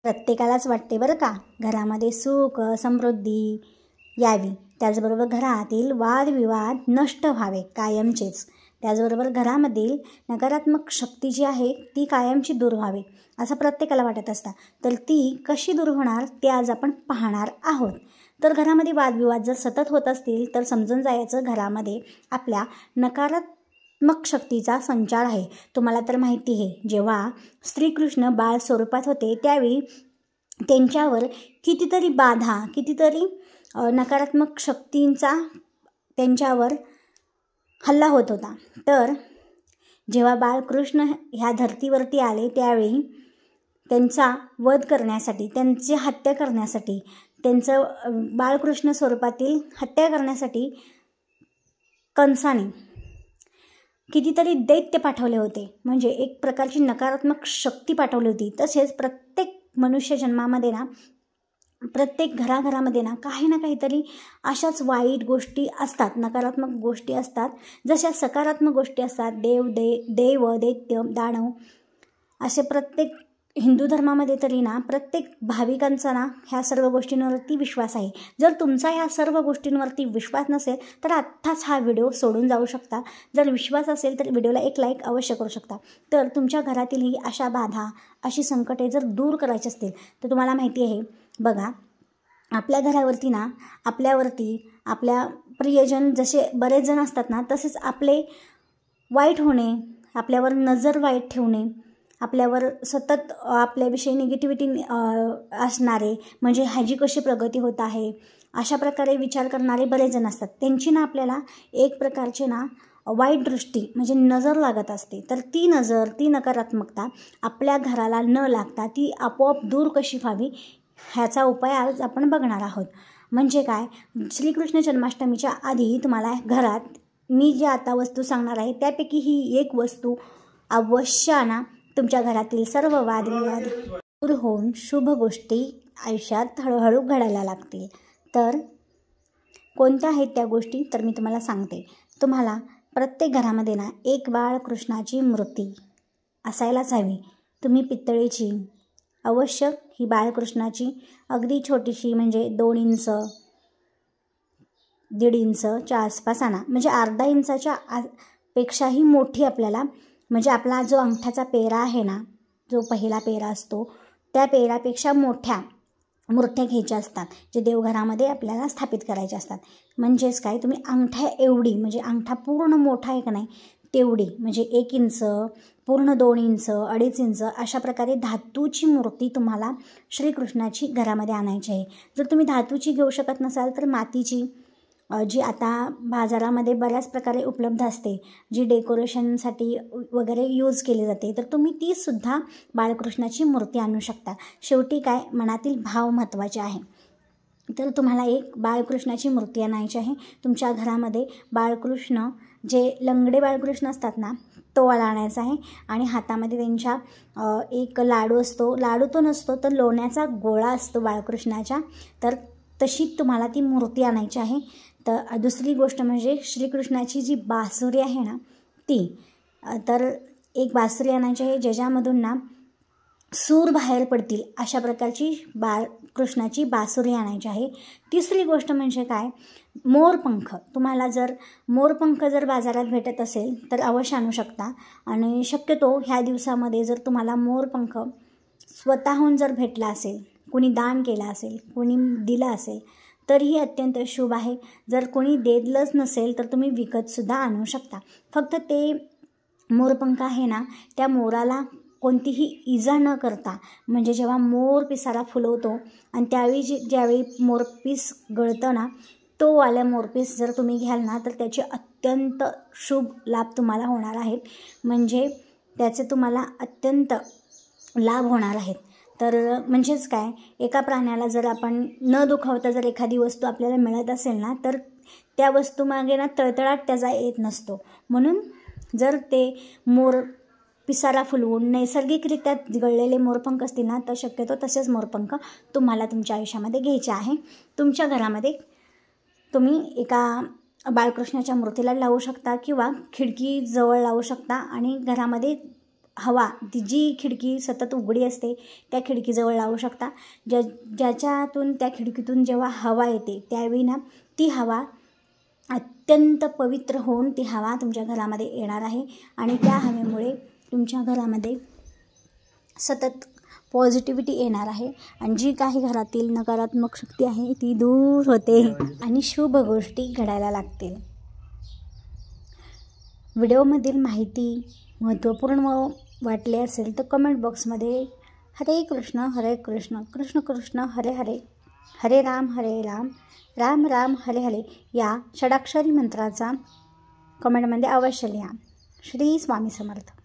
प्रत्येकालाच वाटते बरं का, घरामध्ये सुख समृद्धी यावी, त्याचबरोबर घरातील वादविवाद नष्ट व्हावे कायमचेच, त्याचबरोबर घरामधील नकारात्मक शक्ती जी आहे ती कायमची दूर व्हावी असं प्रत्येकाला वाटत असतं. तर ती कशी दूर होणार ते आज आपण पाहणार आहोत. तर घरामध्ये वादविवाद जर सतत होत असतील तर समजून जायचं घरामध्ये आपल्या नकारात्मक शक्तीचा संचार आहे. तुम्हाला तर माहिती आहे, जेव्हा श्रीकृष्ण बाळ स्वरूपात होते त्यावेळी त्यांच्यावर कितीतरी बाधा, कितीतरी नकारात्मक शक्तींचा त्यांच्यावर हल्ला होत होता. तर जेव्हा बाळकृष्ण ह्या धर्तीवरती आले त्यावेळी त्यांचा वध करण्यासाठी, त्यांची हत्या करण्यासाठी, त्यांचं बाळकृष्ण स्वरूपातील हत्या करण्यासाठी कंसाने कितीतरी दैत्य पाठवले होते. म्हणजे एक प्रकारची नकारात्मक शक्ती पाठवली होती. तसेच प्रत्येक मनुष्य जन्मामध्ये ना, प्रत्येक घराघरामध्ये ना काही ना काहीतरी अशाच वाईट गोष्टी असतात, नकारात्मक गोष्टी असतात. जशा सकारात्मक गोष्टी असतात, देव दैत्य दानव असे प्रत्येक हिंदू धर्मामध्ये तरी ना प्रत्येक भाविकांचा ना ह्या सर्व गोष्टींवरती विश्वास आहे. जर तुमचा ह्या सर्व गोष्टींवरती विश्वास नसेल तर आत्ताच हा व्हिडिओ सोडून जाऊ शकता. जर विश्वास असेल तर व्हिडिओला एक लाईक अवश्य करू शकता. तर तुमच्या घरातील ही अशा बाधा, अशी संकटे जर दूर करायची असतील तर तुम्हाला माहिती आहे बघा, आपल्या घरावरती ना आपल्यावरती आपल्या प्रियजन जसे बरेच जण असतात ना, तसेच आपले वाईट होणे, आपल्यावर नजर वाईट ठेवणे, आपल्यावर सतत आपल्याविषयी निगेटिव्हिटी असणारे, म्हणजे ह्याची कशी प्रगती होत आहे अशा प्रकारे विचार करणारे बरेच जण असतात. त्यांची ना आपल्याला एक प्रकारचे ना वाईट दृष्टी म्हणजे नजर लागत असते. तर ती नजर, ती नकारात्मकता आपल्या घराला न लागता ती आपोआप दूर कशी व्हावी ह्याचा उपाय आज आपण बघणार आहोत. म्हणजे काय, श्रीकृष्ण जन्माष्टमीच्या आधी तुम्हाला घरात मी जे आता वस्तू सांगणार आहे त्यापैकी ही एक वस्तू अवश्य आणा. तुमच्या घरातील सर्व वादविवाद दूर होऊन शुभ गोष्टी आयुष्यात हळूहळू घडायला लागतील. तर कोणत्या आहेत त्या गोष्टी तर मी तुम्हाला सांगते. तुम्हाला प्रत्येक घरामध्ये ना एक बाळकृष्णाची मूर्ती असायलाच हवी. तुम्ही पितळेची अवश्य ही बाळकृष्णाची अगदी छोटीशी, म्हणजे 2 इंच 1.5 इंचच्या आसपास आणा. म्हणजे अर्धा इंचाच्या पेक्षाही मोठी आपल्याला, म्हणजे आपला जो अंगठ्याचा पेरा आहे ना, जो पहिला पेरा असतो त्या पेरापेक्षा मोठ्या मूर्त्या घ्यायच्या असतात, जे देवघरामध्ये आपल्याला स्थापित करायचे असतात. म्हणजेच काय, तुम्ही अंगठ्या एवढी, म्हणजे अंगठा पूर्ण मोठा आहे का नाही तेवढी, म्हणजे 1 इंच, पूर्ण 2 इंच, 2.5 इंच अशा प्रकारे धातूची मूर्ती तुम्हाला श्रीकृष्णाची घरामध्ये आणायची आहे. जर तुम्ही धातूची घेऊ शकत नसाल तर मातीची, जी आता बाजारामध्ये बऱ्याच प्रकारे उपलब्ध असते, जी डेकोरेशनसाठी वगैरे यूज केली जाते, तर तुम्ही तीसुद्धा बाळकृष्णाची मूर्ती आणू शकता. शेवटी काय, मनातील भाव महत्त्वाचे आहे. तर तुम्हाला एक बाळकृष्णाची मूर्ती आणायची आहे. तुमच्या घरामध्ये बाळकृष्ण, जे लंगडे बाळकृष्ण असतात ना, तो आणायचा आहे. आणि हातामध्ये त्यांच्या एक लाडू असतो, लाडू तो नसतो तर लोण्याचा गोळा असतो बाळकृष्णाच्या, तर तशी तुम्हाला ती मूर्ती आणायची आहे. तर दुसरी गोष्ट म्हणजे श्रीकृष्णाची जी बासुरी आहे ना ती, तर एक बासुरी आणायची आहे ज्याच्यामधून ना सूर बाहेर पडतील अशा प्रकारची बाळकृष्णाची बासुरी आणायची आहे. तिसरी गोष्ट म्हणजे काय, मोरपंख. तुम्हाला जर मोरपंख जर बाजारात भेटत असेल तर अवश्य आणू शकता. आणि शक्यतो ह्या दिवसामध्ये जर तुम्हाला मोरपंख स्वतःहून जर भेटला असेल, कोणी दान केला असेल, कोणी दिला असेल तरीही अत्यंत शुभ आहे. जर कोणी देतलंच नसेल तर तुम्ही विकतसुद्धा आणू शकता. फक्त ते मोरपंख आहे ना, त्या मोराला कोणतीही इजा न करता, म्हणजे जेव्हा मोर पिसारा फुलवतो आणि त्यावेळी ज्यावेळी मोरपीस गळतं ना, तो वाला मोरपीस जर तुम्ही घ्याल ना तर त्याचे अत्यंत शुभ लाभ तुम्हाला होणार आहेत. म्हणजे त्याचे तुम्हाला अत्यंत लाभ होणार आहेत. तर म्हणजेच काय, एका प्राण्याला जर आपण न दुखावता जर एखादी वस्तू आपल्याला मिळत असेल ना तर त्या वस्तूमागे ना तळतळाट त्याचा येत नसतो. म्हणून जर ते मोर पिसारा फुलवून नैसर्गिकरित्या गळलेले मोरपंख असतील ना तर शक्यतो तसेच मोरपंख तुम्हाला तुमच्या आयुष्यामध्ये घ्यायचे आहे. तुमच्या घरामध्ये तुम्ही एका बाळकृष्णाच्या मूर्तीला लावू शकता किंवा खिडकीजवळ लावू शकता आणि घरामध्ये हवा, ती जी खिडकी सतत उघडी असते त्या खिडकीजवळ लावू शकता. ज्याच्यातून त्या खिडकीतून जेव्हा हवा येते त्यावेळी ना ती हवा अत्यंत पवित्र होऊन ती हवा तुमच्या घरामध्ये येणार आहे आणि त्या हवेमुळे तुमच्या घरामध्ये सतत पॉझिटिव्हिटी येणार आहे आणि जी काही घरातील नकारात्मक शक्ती आहे ती दूर होते आणि शुभ गोष्टी घडायला लागतील. व्हिडिओमधील माहिती महत्त्वपूर्ण वाटले असेल तर कमेंट बॉक्समध्ये हरे कृष्ण कृष्ण कृष्ण हरे हरे, हरे राम राम राम हरे हरे या षडाक्षरी मंत्राचा कमेंटमध्ये अवश्य लिहा. श्री स्वामी समर्थ.